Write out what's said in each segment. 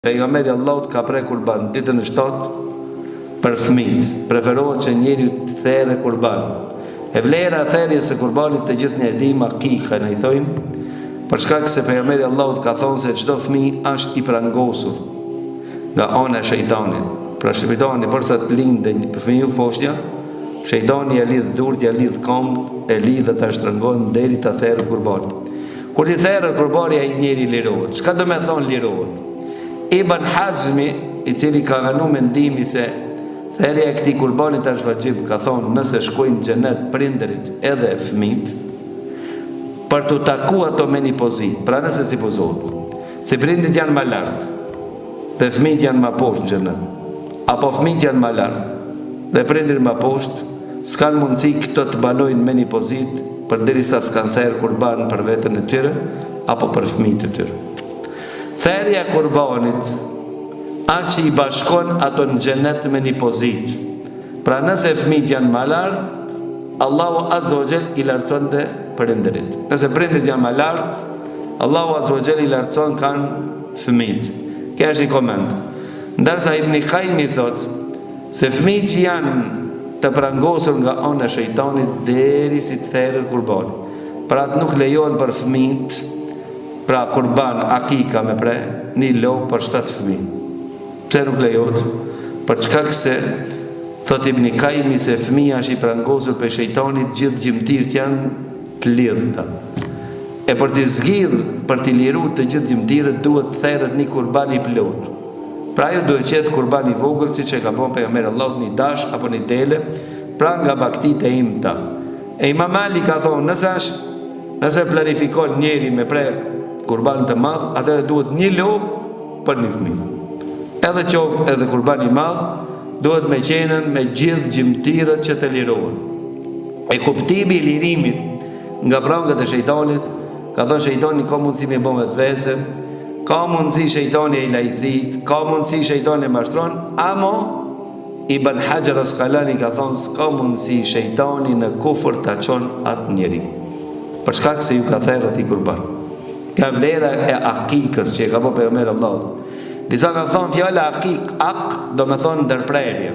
Pejgamberi Allahut ka prej kurban ditën e 7 për fëmijët. Preferohet që njeriu të therrë kurban. E vlera e therrjes së kurbanit të gjithë ne e dimë, akika ne i thojmë, për shkak se pejgamberi Allahut ka thonë se çdo fëmijë është i prangosur nga ana e shejtanit. Pra shejtani përsa të lindë një fëmijë poshtja, shejtani e lidh durt, e lidh këmbë, e lidh dhe ta shtrëngon deri ta therrë kurbanin. Kur ti therrë kurbani ai njeri lirohet. Çka do të thonë lirohet? Ibn Hazmi, i cili ka dhënë mendimin se therrja e këtij kurbanit është vajib, ka thonë nëse shkojnë në xhenet prindërit edhe fëmijët për të takuar ato me një pozitë. Pra nëse si pozohet, se prindërit janë më lart dhe fëmijët janë më poshtë në xhenet, apo fëmijët janë më lart dhe prindërit më poshtë, s'kan mundësi këto të banojnë me një pozitë përderisa s'kan therrë kurban për veten e tyre apo për fëmijët e tyre. Therrja e kurbanit është që i bashkon ato në xhenet me një pozitë. Pra nëse fëmijët janë më lart, Allahu Azza wa Jall i lartëson dhe prindërit. Nëse prindërit janë më lart, Allahu Azza wa Jall i lartëson kanë fëmijët. Kjo është një koment. Ndërsa Ibn Qayyim thot se fëmijët që janë të prangosur nga ana e shejtanit derisi të therrë kurbani. Pra atë nuk lejohen për fëmijët. Pra kurban akika me pre një lopë për 7 fëmijë. Pse nuk lejohet? Për çka se thot Ibn Qayyim se fëmia është i prangosur për shejtanit, gjithë gjymtyrët janë të lidhta. E për të zgjidhur, për të liruar të gjithë gjymtyrët duhet të therrët një kurban i plot. Pra ajo duhet të jetë kurban i vogël, siç e ka bën pejgamberi Allahut, një dash apo një tele, pra nga baktitë e imta. E Imam Malik ka thonë, nëse planifikon njeri me pre kurban të madh, atëherë duhet një lopë për një fëmijë. Edhe qoftë edhe kurban i madh, duhet me qenën me gjithë gjymtyrët që të lirohen. E kuptimi i lirimit nga prangat e shejtanit, ka thënë shejtani ka mundësi me bën vetvese, ka mundësi shejtani e lajthit, ka mundësi shejtani e mashtron, ama Ibn Hajar Asqalani ka thënë s'ka mundësi shejtani në kufër ta çon atë njeri. Për shkak se ju ka therrë atij kurban. Ka vlera e akikës që ka po pejgamberi Allahut. Disa kanë thonë fjala akik, do me thonë ndërprerje.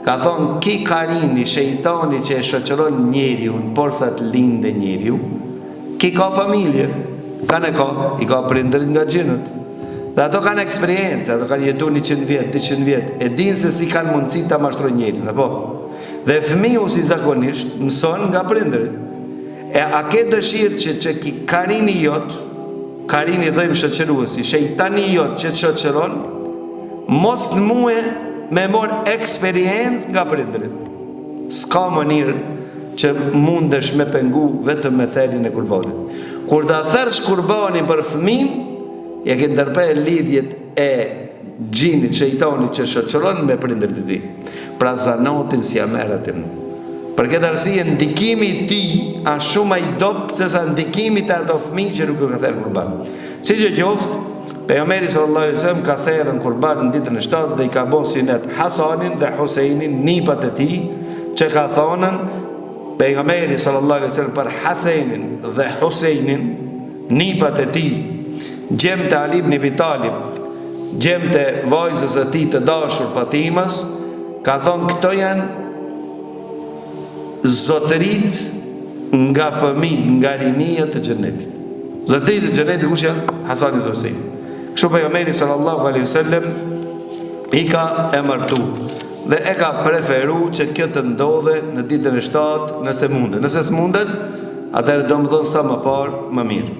Ka thonë ki karini shejtani që e shoqëron njeriu por sa të lindë njeriu, ki ka familje, i ka prindërit nga xhinët. Dhe ato kanë eksperiencë, ato kanë jetuar 100 vjet, 200 vjet, e dinë se si kanë mundësi ta mashtrojnë njeriu, apo. Dhe fëmiu si zakonisht mëson nga prindërit. E a ke dëshirë që ki karini jot, karini dhejmë shoqëruesi, shejtani jot që të shoqëron, mos në muhe me morë eksperiencë nga prindërit. S'ka mënyrë që mundesh me pengu vetëm me therrjen e kurbanit. Kur ta therrësh kurbanin për fëmin, ja ke ndërprer lidhjet e xhinit, shejtanit që shoqëron me prindërit e tij. Pra zanotin si ameratin. Për këtë arsye ndikimi i tij është shumë më i dobët se sa ndikimi të ato fëmijë që nuk ka therrë kurban. Siç qoftë, pejgamberi sallallahu alajhi wasallam ka therrë kurban në ditën e 7 dhe i ka bën sunet Hasanin dhe Husejnin, nipat e tij, që ka thonën pejgamberi sallallahu alajhi wasallam për Hasenin dhe Husejnin, nipat e tij, gjemtë Ali ibn Abi Talib, gjemtë vajzës së tij të dashur Fatimas, ka thonë këto janë zotërit nga fëmijë, nga rinia të xhenetit. Zotërit të xhenetit kush janë? Hasani dhe Huseini. Kështu pejgamberi sallallahu alaihi wasallam i ka emërtuar dhe e ka preferuar që kjo të ndodhe në ditën e 7 nëse mundet. Nëse s'mundet, atëherë do më dhënë sa më parë më mirë.